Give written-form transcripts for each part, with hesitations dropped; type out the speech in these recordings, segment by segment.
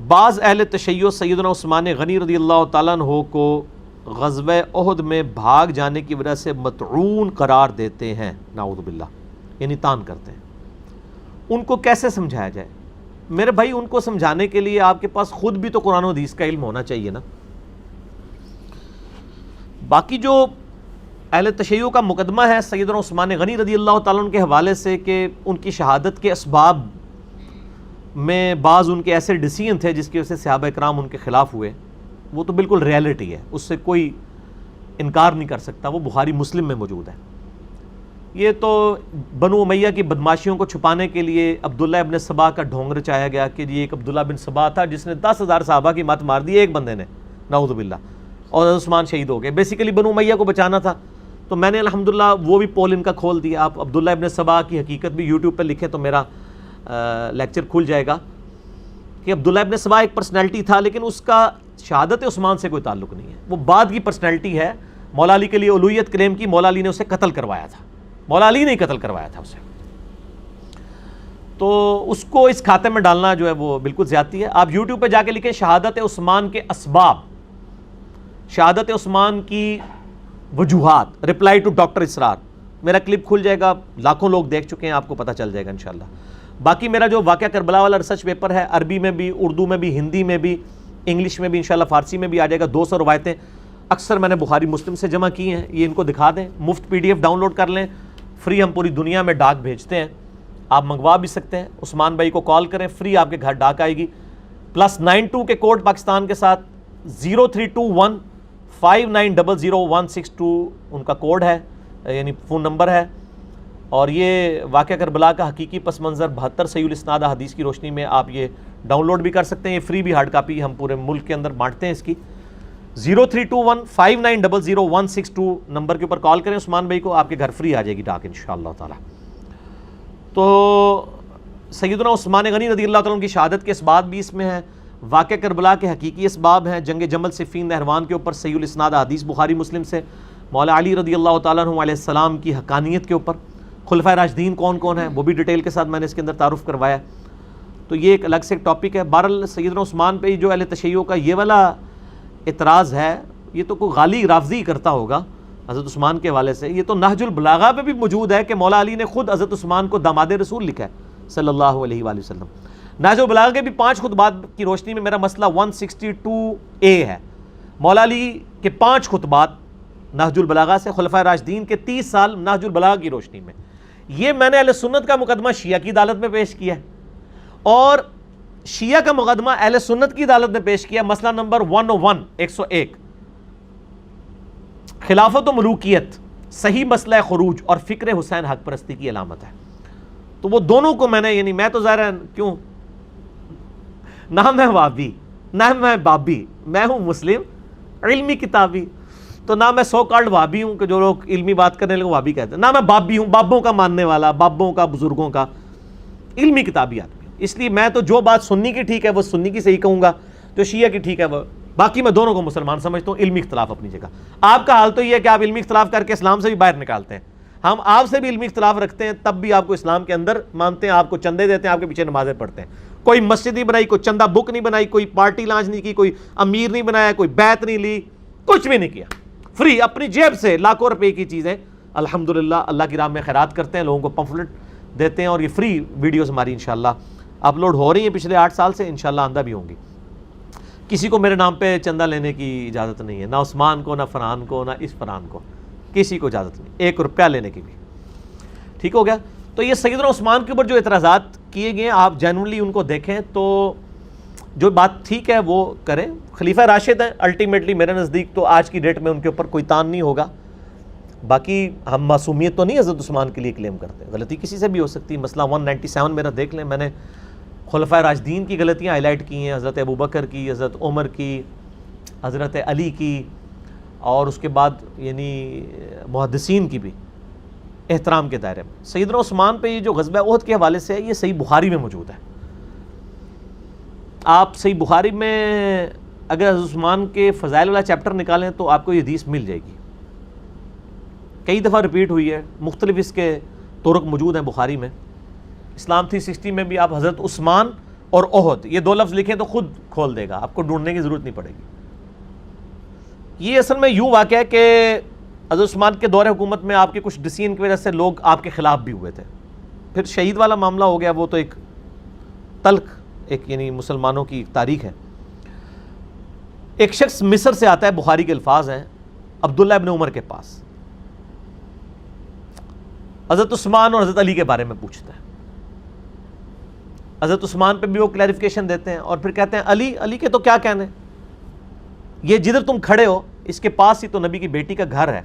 بعض اہل تشیع سیدنا عثمان غنی رضی اللہ تعالیٰ عنہ کو غزوہ احد میں بھاگ جانے کی وجہ سے مطعون قرار دیتے ہیں، نعوذ باللہ، یعنی تان کرتے ہیں۔ ان کو کیسے سمجھایا جائے؟ میرے بھائی، ان کو سمجھانے کے لیے آپ کے پاس خود بھی تو قرآن و حدیث کا علم ہونا چاہیے نا۔ باقی جو اہل تشیع کا مقدمہ ہے سیدنا عثمان غنی رضی اللہ تعالیٰ عنہ کے حوالے سے کہ ان کی شہادت کے اسباب میں بعض ان کے ایسے ڈیسیژن تھے جس کی وجہ سے صحابہ اکرام ان کے خلاف ہوئے، وہ تو بالکل ریالٹی ہے، اس سے کوئی انکار نہیں کر سکتا، وہ بخاری مسلم میں موجود ہے۔ یہ تو بنو امیہ کی بدماشیوں کو چھپانے کے لیے عبداللہ ابن سبا کا ڈھونگ رچایا گیا کہ یہ ایک عبداللہ بن سبا تھا جس نے 10,000 صحابہ کی مات مار دی ایک بندے نے، نعوذ باللہ، اور عثمان شہید ہو گئے۔ بیسیکلی بنو امیہ کو بچانا تھا، تو میں نے الحمدللہ وہ بھی پول ان کا کھول دیا۔ آپ عبداللہ ابن سبا کی حقیقت بھی یوٹیوب پہ لکھیں تو میرا لیکچر کھل جائے گا کہ عبداللہ ابن سبا ایک پرسنالٹی تھا، لیکن اس کا شہادت عثمان سے کوئی تعلق نہیں ہے، وہ بعد کی پرسنالٹی ہے۔ مولا علی کے لیے اولویت کلیم کی، مولا علی نے اسے قتل کروایا تھا، مولا علی نے قتل کروایا تھا اسے، تو اس کو اس کھاتے میں ڈالنا جو ہے وہ بالکل زیادتی ہے۔ آپ یوٹیوب پہ جا کے لکھیں شہادت عثمان کے اسباب، شہادت عثمان کی وجوہات، رپلائی ٹو ڈاکٹر اسرار، میرا کلپ کھل جائے گا، لاکھوں لوگ دیکھ چکے ہیں، آپ کو پتہ چل جائے گا انشاءاللہ۔ باقی میرا جو واقعہ کربلا والا ریسرچ پیپر ہے، عربی میں بھی، اردو میں بھی، ہندی میں بھی، انگلش میں بھی، انشاءاللہ فارسی میں بھی آ جائے گا۔ 200 روایتیں اکثر میں نے بخاری مسلم سے جمع کی ہیں، یہ ان کو دکھا دیں، مفت PDF ڈاؤن لوڈ کر لیں، فری ہم پوری دنیا میں ڈاک بھیجتے ہیں، آپ منگوا بھی سکتے ہیں۔ عثمان بھائی کو کال کریں، فری آپ کے گھر ڈاک آئے گی، +92 کے کوڈ پاکستان کے ساتھ، 032159000162 ان کا کوڈ ہے، یعنی فون نمبر ہے۔ اور یہ واقعہ کربلا کا حقیقی پس منظر 72 صحیح الاسناد احادیث کی روشنی میں آپ یہ ڈاؤن لوڈ بھی کر سکتے ہیں، یہ فری بھی ہارڈ کاپی ہم پورے ملک کے اندر بانٹتے ہیں اس کی۔ 032159000162 نمبر کے اوپر کال کریں عثمان بھائی کو، آپ کے گھر فری آ جائے گی ڈاک انشاءاللہ تعالی۔ تو سیدنا عثمان غنی رضی اللہ تعالیٰ عنہ کی شہادت کے اسباب بھی اس میں ہیں، واقعہ کربلا کے حقیقی اسباب ہیں، جنگ جمل صفین نہروان کے اوپر صحیح الاسناد احادیث بخاری مسلم سے، مولا علی رضی اللہ تعالیٰ عنہ علیہ السلام کی حقانیت کے اوپر، خلفائے راشدین کون کون ہیں وہ بھی ڈیٹیل کے ساتھ میں نے اس کے اندر تعارف کروایا۔ تو یہ ایک الگ سے ایک ٹاپک ہے۔ بہرحال سیدنا عثمان پہ جو اہل تشیع کا یہ والا اعتراض ہے، یہ تو کوئی غالی رافضی کرتا ہوگا حضرت عثمان کے حوالے سے، یہ تو نہج البلاغہ پہ بھی موجود ہے کہ مولا علی نے خود حضرت عثمان کو داماد رسول لکھا ہے صلی اللہ علیہ وآلہ وسلم۔ نہج البلاغہ کے بھی 5 خطبات کی روشنی میں میرا مسئلہ 162A ہے، مولا علی کے 5 خطبات نہج البلاغہ سے، خلفائے راشدین کے 30 سال نہج البلاغہ کی روشنی میں۔ یہ میں نے اہل سنت کا مقدمہ شیعہ کی عدالت میں پیش کیا ہے، اور شیعہ کا مقدمہ اہل سنت کی عدالت میں پیش کیا۔ مسئلہ نمبر 101 خلافت و ملوکیت، صحیح مسئلہ خروج اور فکر حسین حق پرستی کی علامت ہے۔ تو وہ دونوں کو میں نے، یعنی میں تو ظاہر ہے کیوں نہ میں وابی نہ میں بابی، میں ہوں مسلم علمی کتابی، تو نہ میں سو کالڈ وابی ہوں کہ جو لوگ علمی بات کرنے لوگ وابی کہتے ہیں، نہ میں بابی ہوں، بابوں کا ماننے والا، بابوں کا، بزرگوں کا، علمی کتابی آدمی۔ اس لیے میں تو جو بات سنی کی ٹھیک ہے وہ سنی کی صحیح کہوں گا، جو شیعہ کی ٹھیک ہے وہ، باقی میں دونوں کو مسلمان سمجھتا ہوں، علمی اختلاف اپنی جگہ۔ آپ کا حال تو یہ ہے کہ آپ علمی اختلاف کر کے اسلام سے بھی باہر نکالتے ہیں، ہم آپ سے بھی علمی اختلاف رکھتے ہیں تب بھی آپ کو اسلام کے اندر مانتے ہیں، آپ کو چندے دیتے ہیں، آپ کے پیچھے نمازیں پڑھتے ہیں، کوئی مسجد نہیں بنائی، کوئی چندہ بک نہیں بنائی، کوئی پارٹی لانچ نہیں کی، کوئی امیر نہیں بنایا، کوئی بیعت نہیں لی، کچھ بھی نہیں کیا، فری اپنی جیب سے لاکھوں روپے کی چیزیں الحمدللہ اللہ کی راہ میں خیرات کرتے ہیں، لوگوں کو پمفلٹ دیتے ہیں، اور یہ فری ویڈیوز ہماری انشاءاللہ اپلوڈ ہو رہی ہیں پچھلے 8 سال سے، انشاءاللہ آندہ بھی ہوں گی۔ کسی کو میرے نام پہ چندہ لینے کی اجازت نہیں ہے، نہ عثمان کو، نہ فرحان کو، نہ اس فرحان کو، کسی کو اجازت نہیں 1 روپیہ لینے کی بھی۔ ٹھیک ہو گیا؟ تو یہ سیدنا عثمان کے اوپر جو اعتراضات کیے گئے ہیں، آپ جینوئنلی ان کو دیکھیں تو جو بات ٹھیک ہے وہ کریں۔ خلیفہ راشد ہیں الٹیمیٹلی میرے نزدیک، تو آج کی ڈیٹ میں ان کے اوپر کوئی تان نہیں ہوگا۔ باقی ہم معصومیت تو نہیں حضرت عثمان کے لیے کلیم کرتے، غلطی کسی سے بھی ہو سکتی ہے۔ مسئلہ 197 میرا دیکھ لیں، میں نے خلفائے راشدین کی غلطیاں ہائی لائٹ کی ہیں، حضرت ابوبکر کی، حضرت عمر کی، حضرت علی کی، اور اس کے بعد یعنی محدثین کی بھی احترام کے دائرے میں۔ سیدنا عثمان پہ یہ جو غزوہ احد کے حوالے سے ہے، یہ صحیح بخاری میں موجود ہے۔ آپ صحیح بخاری میں اگر حضرت عثمان کے فضائل والا چیپٹر نکالیں تو آپ کو یہ حدیث مل جائے گی، کئی دفعہ ریپیٹ ہوئی ہے، مختلف اس کے طرق موجود ہیں بخاری میں۔ اسلام 360 میں بھی آپ حضرت عثمان اور احد، یہ دو لفظ لکھیں تو خود کھول دے گا، آپ کو ڈھونڈنے کی ضرورت نہیں پڑے گی۔ یہ اصل میں یوں واقعہ ہے کہ حضرت عثمان کے دور حکومت میں آپ کے کچھ ڈسیزن کی وجہ سے لوگ آپ کے خلاف بھی ہوئے تھے، پھر شہید والا معاملہ ہو گیا، وہ تو ایک تلخ ایک یعنی مسلمانوں کی تاریخ ہے۔ ایک شخص مصر سے آتا ہے، بخاری کے الفاظ ہیں، عبداللہ ابن عمر کے پاس، حضرت عثمان اور حضرت علی کے بارے میں پوچھتا ہے۔ حضرت عثمان پہ بھی وہ کلیریفیکیشن دیتے ہیں اور پھر کہتے ہیں علی کے تو کیا کہنے، یہ جدھر تم کھڑے ہو اس کے پاس ہی تو نبی کی بیٹی کا گھر ہے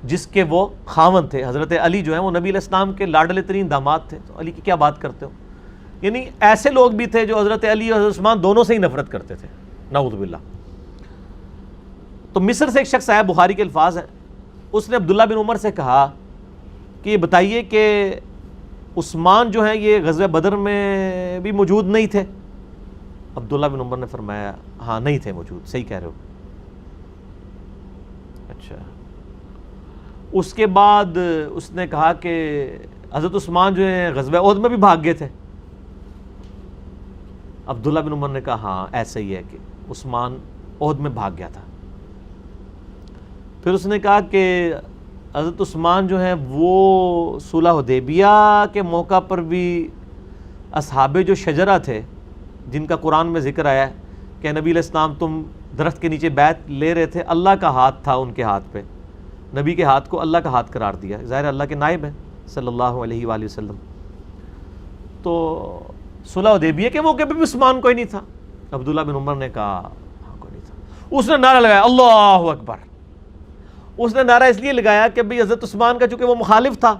جس کے وہ خاوند تھے۔ حضرت علی جو ہیں وہ نبی علیہ السلام کے لاڈلے ترین داماد تھے، تو علی کی کیا بات کرتے ہو؟ یعنی ایسے لوگ بھی تھے جو حضرت علی اور حضرت عثمان دونوں سے ہی نفرت کرتے تھے، نعوذ باللہ۔ تو مصر سے ایک شخص آیا، بخاری کے الفاظ ہیں، اس نے عبداللہ بن عمر سے کہا کہ یہ بتائیے کہ عثمان جو ہیں یہ غزوہ بدر میں بھی موجود نہیں تھے؟ عبداللہ بن عمر نے فرمایا ہاں نہیں تھے موجود، صحیح کہہ رہے ہو۔ اچھا، اس کے بعد اس نے کہا کہ حضرت عثمان جو ہیں غزوہ احد میں بھی بھاگ گئے تھے؟ عبداللہ بن عمر نے کہا ہاں ایسا ہی ہے کہ عثمان احد میں بھاگ گیا تھا۔ پھر اس نے کہا کہ حضرت عثمان جو ہیں وہ صلح حدیبیہ کے موقع پر بھی اصحاب جو شجرہ تھے جن کا قرآن میں ذکر آیا ہے کہ نبی علیہ السلام تم درخت کے نیچے بیعت لے رہے تھے، اللہ کا ہاتھ تھا ان کے ہاتھ پہ، نبی کے ہاتھ کو اللہ کا ہاتھ قرار دیا، ظاہر اللہ کے نائب ہیں صلی اللہ علیہ وآلہ وسلم۔ تو صلح حدیبیہ کے موقع پہ بھی عثمان کوئی نہیں تھا؟ عبداللہ بن عمر نے کہا ہاں کوئی نہیں تھا۔ اس نے نعرہ لگایا اللہ اکبر۔ اس نے نعرہ اس لیے لگایا کہ بھئی حضرت عثمان کا چونکہ وہ مخالف تھا،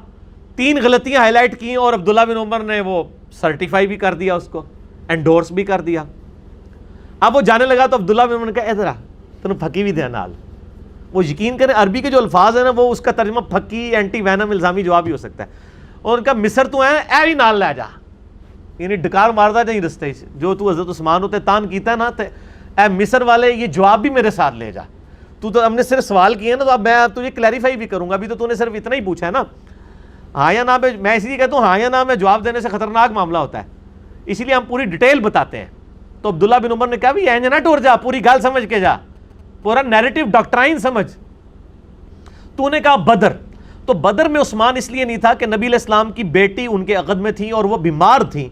3 غلطیاں ہائی لائٹ کی اور عبداللہ بن عمر نے وہ سرٹیفائی بھی کر دیا، اس کو انڈورس بھی کر دیا۔ اب وہ جانے لگا تو عبداللہ بن عمر نے کہا ادھر آ تنوں پھکی بھی دیا نال۔ وہ یقین کریں عربی کے جو الفاظ ہیں نا وہ اس کا ترجمہ پھکی، اینٹی وینم، الزامی جواب ہی ہو سکتا ہے۔ اور ان کا مصر تو ہے اے بھی نال لے جا، یعنی ڈکار ماردا نہیں رستے جو تو حضرت عثمان ہوتے تان کیتا ہے نا، اے مصر والے یہ جواب بھی میرے ساتھ لے جا۔ تو ہم نے صرف سوال کیے ہیں نا، تو اب میں تجھے کلیریفائی بھی کروں گا، ابھی تو نے صرف اتنا ہی پوچھا ہے نا، ہاں یا نا میں اس لیے کہتا ہوں ہاں یا نا میں جواب دینے سے خطرناک معاملہ ہوتا ہے، اسی لیے ہم پوری ڈیٹیل بتاتے ہیں۔ تو عبداللہ بن عمر نے کہا بھی اینج نہ ٹور جا، پوری گال سمجھ کے جا، پورا نیریٹو ڈاکٹرائن سمجھ۔ تو نے کہا بدر، تو بدر میں عثمان اس لیے نہیں تھا کہ نبی علیہ السلام کی بیٹی ان کے عقد میں تھی اور وہ بیمار تھی،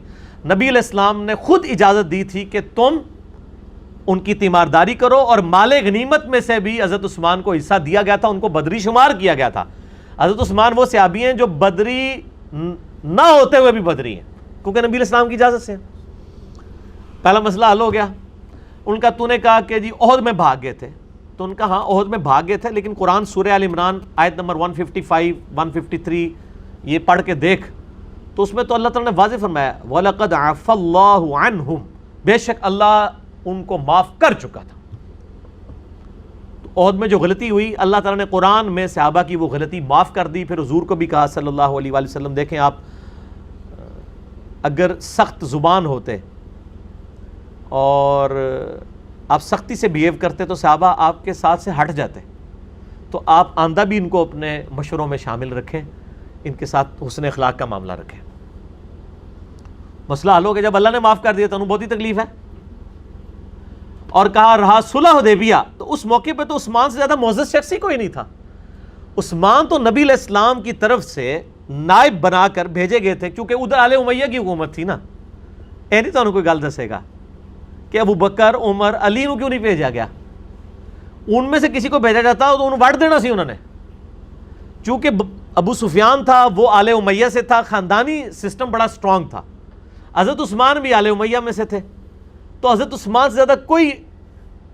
نبی علیہ السلام نے خود اجازت دی تھی کہ تم ان کی تیمارداری کرو، اور مال غنیمت میں سے بھی حضرت عثمان کو حصہ دیا گیا تھا، ان کو بدری شمار کیا گیا تھا۔ حضرت عثمان وہ صحابی ہیں جو بدری نہ ہوتے ہوئے بھی بدری ہیں، کیونکہ نبی علیہ السلام کی اجازت سے۔ پہلا مسئلہ حل ہو گیا۔ ان کا تو نے کہا کہ جی احد میں بھاگ گئے تھے، تو ان کا ہاں احد میں بھاگ گئے تھے، لیکن قرآن سورہ آل عمران آیت نمبر 155 153 یہ پڑھ کے دیکھ تو اس میں تو اللہ تعالیٰ نے واضح فرمایا وَلَقَدْ عَفَى اللَّهُ عَنْهُمْ، بے شک اللہ ان کو معاف کر چکا تھا۔ احد میں جو غلطی ہوئی اللہ تعالیٰ نے قرآن میں صحابہ کی وہ غلطی معاف کر دی، پھر حضور کو بھی کہا صلی اللہ علیہ وآلہ وسلم۔ دیکھیں آپ اگر سخت زبان ہوتے اور آپ سختی سے بیہیو کرتے تو صحابہ آپ کے ساتھ سے ہٹ جاتے، تو آپ آندہ بھی ان کو اپنے مشوروں میں شامل رکھیں، ان کے ساتھ حسن اخلاق کا معاملہ رکھیں۔ مسئلہ حل ہو گیا، جب اللہ نے معاف کر دیا تو انہوں بہت ہی تکلیف ہے۔ اور کہا رہا صلح حدیبیہ، تو اس موقع پہ تو عثمان سے زیادہ معزز شخص ہی کوئی نہیں تھا۔ عثمان تو نبی علیہ السلام کی طرف سے نائب بنا کر بھیجے گئے تھے، کیونکہ ادھر آل امیہ کی حکومت تھی نا۔ اے نہیں تو انہوں کوئی گل دسے گا کہ ابو بکر عمر علی نو کیوں نہیں بھیجا گیا؟ ان میں سے کسی کو بھیجا جاتا تو انہوں وڈ دینا سی انہوں نے، چونکہ ابو سفیان تھا وہ آل امیہ سے تھا، خاندانی سسٹم بڑا سٹرونگ تھا۔ حضرت عثمان بھی آل امیہ میں سے تھے، تو حضرت عثمان سے زیادہ کوئی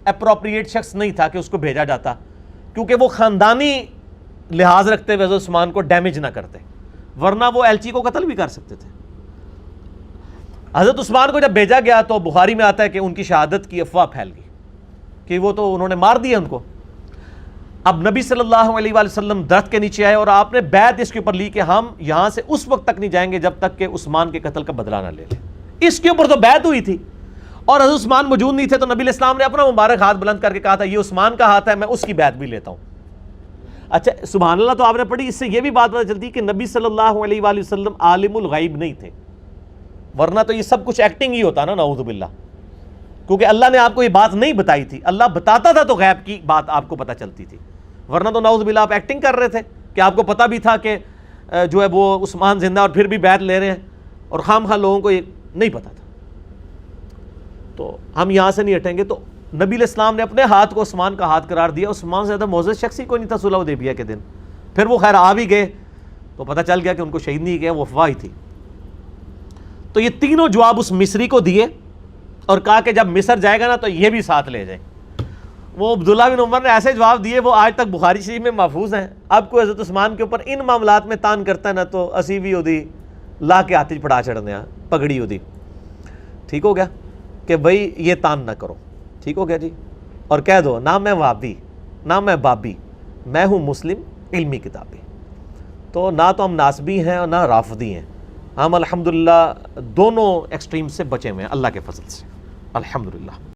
اپروپریٹ شخص نہیں تھا کہ اس کو بھیجا جاتا، کیونکہ وہ خاندانی لحاظ رکھتے ہوئے حضرت عثمان کو ڈیمیج نہ کرتے، ورنہ وہ ایلچی کو قتل بھی کر سکتے تھے۔ حضرت عثمان کو جب بھیجا گیا تو بخاری میں آتا ہے کہ ان کی شہادت کی افواہ پھیل گئی کہ وہ تو انہوں نے مار دیا ان کو۔ اب نبی صلی اللہ علیہ وآلہ وسلم درخت کے نیچے آئے اور آپ نے بیعت اس کے اوپر لی کہ ہم یہاں سے اس وقت تک نہیں جائیں گے جب تک کہ عثمان کے قتل کا بدلہ نہ لے لیں۔ اس کے اوپر تو بیعت ہوئی تھی اور حضرت عثمان موجود نہیں تھے، تو نبی علیہ السلام نے اپنا مبارک ہاتھ بلند کر کے کہا تھا یہ عثمان کا ہاتھ ہے، میں اس کی بیعت بھی لیتا ہوں۔ اچھا سبحان اللہ، تو آپ نے پڑھی، اس سے یہ بھی بات پتہ چلتی کہ نبی صلی اللہ علیہ وآلہ وسلم عالم الغیب نہیں تھے، ورنہ تو یہ سب کچھ ایکٹنگ ہی ہوتا نا، نعوذ باللہ، کیونکہ اللہ نے آپ کو یہ بات نہیں بتائی تھی، اللہ بتاتا تھا تو غیب کی بات آپ کو پتہ چلتی تھی، ورنہ تو نعوذ باللہ آپ ایکٹنگ کر رہے تھے کہ آپ کو پتہ بھی تھا کہ جو ہے وہ عثمان زندہ اور پھر بھی بیعت لے رہے ہیں، اور خام خواہ لوگوں کو یہ نہیں پتہ تھا۔ تو ہم یہاں سے نہیں ہٹیں گے۔ تو نبی علیہ السلام نے اپنے ہاتھ کو عثمان کا ہاتھ قرار دیا، عثمان سے زیادہ معزز شخص ہی کوئی نہیں تھا صلح حدیبیہ کے دن۔ پھر وہ خیر آ بھی گئے تو پتہ چل گیا کہ ان کو شہید نہیں کیا، وہ افواہ ہی تھی۔ تو یہ تینوں جواب اس مصری کو دیے اور کہا کہ جب مصر جائے گا نا تو یہ بھی ساتھ لے جائیں۔ وہ عبداللہ بن عمر نے ایسے جواب دیے، وہ آج تک بخاری شریف میں محفوظ ہیں۔ اب کوئی حضرت عثمان کے اوپر ان معاملات میں تان کرتا ہے نا تو اسی بھی اودی لا کے ہاتھ پڑا چڑھنے ہیں، پگڑی اودی، ٹھیک ہو گیا کہ بھائی یہ تان نہ کرو، ٹھیک ہو گیا جی۔ اور کہہ دو نہ میں وہابی نہ میں بابی، میں ہوں مسلم علمی کتابی۔ تو نہ تو ہم ناسبی ہیں اور نہ رافضی ہیں، ہم الحمدللہ دونوں ایکسٹریم سے بچے ہوئے ہیں اللہ کے فضل سے، الحمدللہ۔